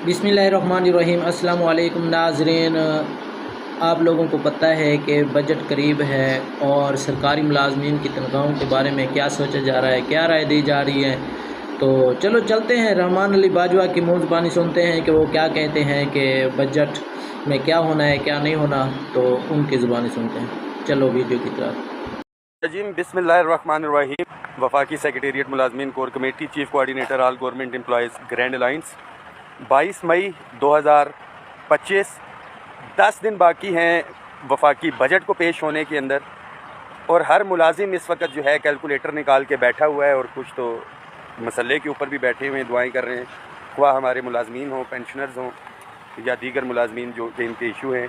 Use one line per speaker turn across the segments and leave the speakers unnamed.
बिस्मिल्लाहिर्रहमानिर्रहीम। अस्सलाम वालेकुम नाज़रीन। आप लोगों को पता है कि बजट करीब है और सरकारी मुलाजमीन की तनख्वाहों के बारे में क्या सोचा जा रहा है, क्या राय दी जा रही है। तो चलो चलते हैं, रहमान अली बाजवा की मुँह ज़बानी सुनते हैं कि वो क्या कहते हैं कि बजट में क्या होना है क्या नहीं होना। तो उनकी ज़ुबानी सुनते हैं। चलो वीडियो की तरफ।
रजीम बिस्मिल्लाहिर्रहमानिर्रहीम। वफाकी सेक्रेटेरिएट मुलाजमीन core committee chief coordinator all government employees grand alliance 22 मई 2025। 10 दिन बाकी हैं वफाकी बजट को पेश होने के अंदर, और हर मुलाजिम इस वक्त जो है कैलकुलेटर निकाल के बैठा हुआ है और कुछ तो मसले के ऊपर भी बैठे हुए हैं, दुआएं कर रहे हैं। ख्वाह हमारे मुलाजमीन हों, पेंशनर्स हों या दीगर मुलाजमीन जो इनके इशू हैं।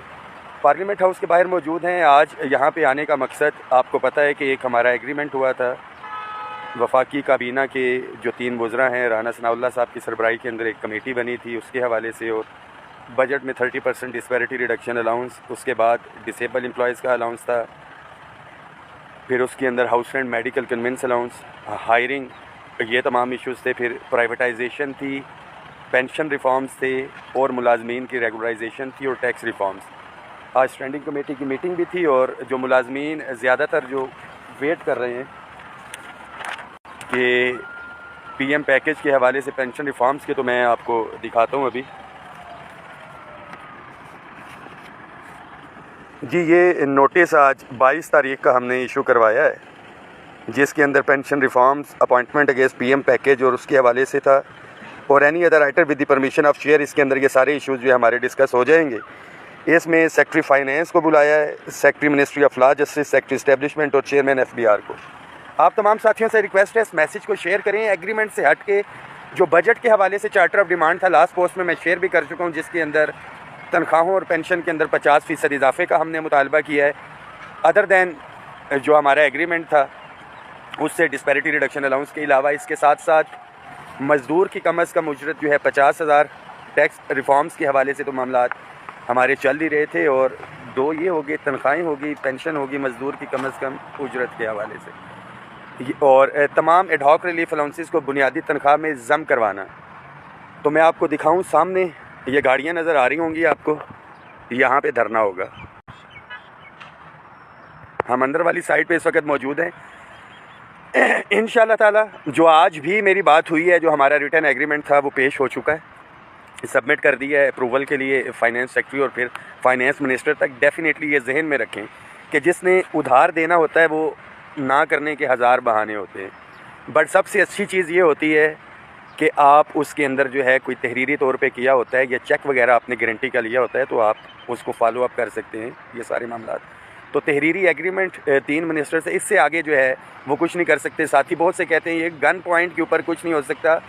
पार्लियामेंट हाउस के बाहर मौजूद हैं। आज यहाँ पे आने का मकसद आपको पता है कि एक हमारा एग्रीमेंट हुआ था वफाकी काबीना के जो 3 वज़रा हैं, राना सनाउल्लाह साहब की सरबराही के अंदर एक कमेटी बनी थी उसके हवाले से, और बजट में 30% डिस्पैरिटी रिडक्शन अलाउंस, उसके बाद डिसेबल एम्प्लॉयज़ का अलाउंस था, फिर उसके अंदर house rent medical convince allowance, hiring, ये तमाम इश्यूज़ थे। फिर प्राइवेटाइजेशन थी, पेंशन रिफॉर्म्स थे, और मुलाजमीन की रेगुलराइजेशन थी, और टैक्स रिफॉर्म्स। आज स्टैंडिंग कमेटी की मीटिंग भी थी, और जो मुलाजमीन ज़्यादातर जो वेट कर रहे हैं कि पीएम पैकेज के हवाले से पेंशन रिफॉर्म्स के, तो मैं आपको दिखाता हूँ अभी जी। ये नोटिस आज 22 तारीख का हमने इशू करवाया है, जिसके अंदर pension reforms, appointment against PM package और उसके हवाले से था, और any other item with the permission of chair. इसके अंदर ये सारे इश्यूज़ जो हमारे डिस्कस हो जाएंगे। इसमें सेक्रेटरी फाइनेंस को बुलाया है, secretary ministry of law justice, secretary establishment और चेयरमैन एफबीआर को। आप तमाम साथियों से रिक्वेस्ट है इस मैसेज को शेयर करें। एग्रीमेंट से हट के जो बजट के हवाले से चार्टर ऑफ डिमांड था, लास्ट पोस्ट में मैं शेयर भी कर चुका हूँ, जिसके अंदर तनख्वाहों और पेंशन के अंदर 50% इजाफे का हमने मुतालबा किया है। अदर दैन जो हमारा एग्रीमेंट था उससे डिस्पैरिटी रिडक्शन अलाउंस के अलावा इसके साथ साथ मज़दूर की कम अज़ कम उजरत जो है 50,000, टैक्स रिफॉर्म्स के हवाले से तो मामला हमारे चल ही रहे थे, और 2 ये हो गए, तनख्वाहें होगी, पेंशन होगी, मज़दूर की कम अज़ कम उजरत के हवाले से, और तमाम एडहॉक रिलीफ अलाउंसेस को बुनियादी तनख्वाह में ज़म करवाना। तो मैं आपको दिखाऊं, सामने ये गाड़ियां नज़र आ रही होंगी आपको, यहाँ पे धरना होगा। हम अंदर वाली साइड पे इस वक्त मौजूद हैं। इंशाल्लाह ताला जो आज भी मेरी बात हुई है, जो हमारा रिटर्न एग्रीमेंट था वो पेश हो चुका है, सबमिट कर दिया है अप्रूवल के लिए फाइनेंस सेक्रेटरी और फिर फाइनेंस मिनिस्टर तक। डेफिनेटली ये जहन में रखें कि जिसने उधार देना होता है वो ना करने के हज़ार बहाने होते हैं, बट सबसे अच्छी चीज़ ये होती है कि आप उसके अंदर जो है कोई तहरीरी तौर पे किया होता है या चेक वगैरह आपने गारंटी का लिया होता है, तो आप उसको फॉलो अप कर सकते हैं ये सारे मामला। तो तहरीरी एग्रीमेंट 3 मिनिस्टर से, इससे आगे जो है वो कुछ नहीं कर सकते। साथी बहुत से कहते हैं ये गन पॉइंट के ऊपर कुछ नहीं हो सकता।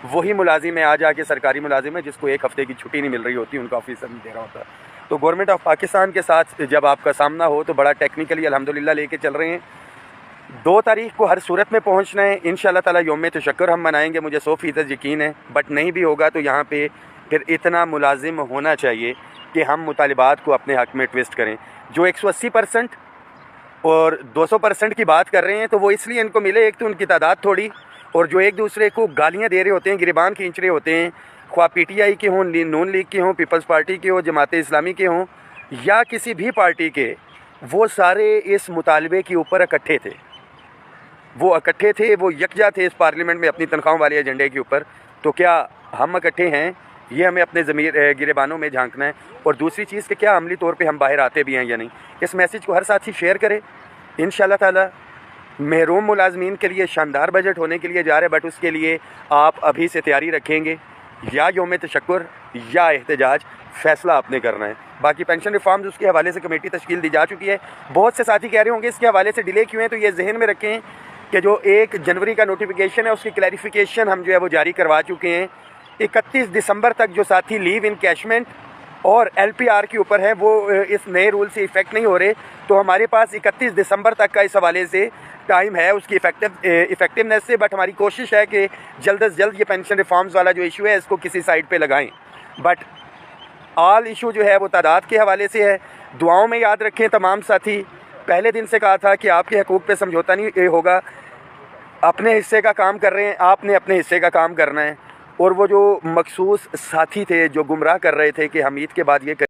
वही मुलाजिम है आज आके सरकारी मुलाजिम है जिसको 1 हफ़्ते की छुट्टी नहीं मिल रही होती, उनका ऑफिसर नहीं दे रहा होता। तो गवर्नमेंट ऑफ पाकिस्तान के साथ जब आपका सामना हो तो बड़ा टेक्निकली अल्हम्दुलिल्लाह लेके चल रहे हैं। 2 तारीख को हर सूरत में पहुंचना है इंशाल्लाह ताला। यौम तशक्कुर हम मनाएंगे, मुझे 100% यकीन है, बट नहीं भी होगा तो यहाँ पे फिर इतना मुलाजिम होना चाहिए कि हम मुतालिबात को अपने हक़ में ट्विस्ट करें। जो 180% और 200% की बात कर रहे हैं तो वो इसलिए इनको मिले, एक तो उनकी तादाद थोड़ी, और जो एक दूसरे को गालियाँ दे रहे होते हैं, गिरबान खींच रहे होते हैं, ख्वाह PTI के हों, नून लीग के हों, पीपल्स पार्टी के हों, जमात इस्लामी के हों या किसी भी पार्टी के, वो सारे इस मुतालबे के ऊपर इकट्ठे थे, वो इकट्ठे थे, वो यकजा थे इस पार्लियामेंट में अपनी तनख्वाहों वाले एजेंडे के ऊपर। तो क्या हम इकट्ठे हैं? ये हमें अपने ज़मीर गिरेबानों में झांकना है। और दूसरी चीज़ कि क्या अमली तौर पे हम बाहर आते भी हैं या नहीं। इस मैसेज को हर साथी शेयर करें। इंशाल्लाह ताला महरूम मुलाजमीन के लिए शानदार बजट होने के लिए जा रहे हैं, बट उसके लिए आप अभी से तैयारी रखेंगे, या यौम तशक्कुर या एहतजाज, फ़ैसला आपने करना है। बाकी पेंशन रिफॉर्म्स उसके हवाले से कमेटी तश्कील दी जा चुकी है। बहुत से साथी कह रहे होंगे इसके हवाले से डिले क्यों है, तो ये जहन में रखें कि जो 1 जनवरी का नोटिफिकेशन है उसकी क्लैरिफिकेशन हम जो है वो जारी करवा चुके हैं। 31 दिसंबर तक जो साथी लीव इनकैशमेंट और LPR के ऊपर है वो इस नए रूल से इफ़ेक्ट नहीं हो रहे, तो हमारे पास 31 दिसंबर तक का इस हवाले से टाइम है उसकी इफ़ेक्टिवनेस से। बट हमारी कोशिश है कि जल्द अज जल्द ये पेंशन रिफॉर्म्स वाला जो इशू है इसको किसी साइड पे लगाएं। बट ऑल इशू जो है वो तादाद के हवाले से है। दुआओं में याद रखें तमाम साथी। पहले दिन से कहा था कि आपके हकूक़ पे समझौता नहीं होगा, अपने हिस्से का काम कर रहे हैं, आपने अपने हिस्से का काम करना है। और वो जो मखसूस साथी थे जो गुमराह कर रहे थे कि हम ईद के बाद ये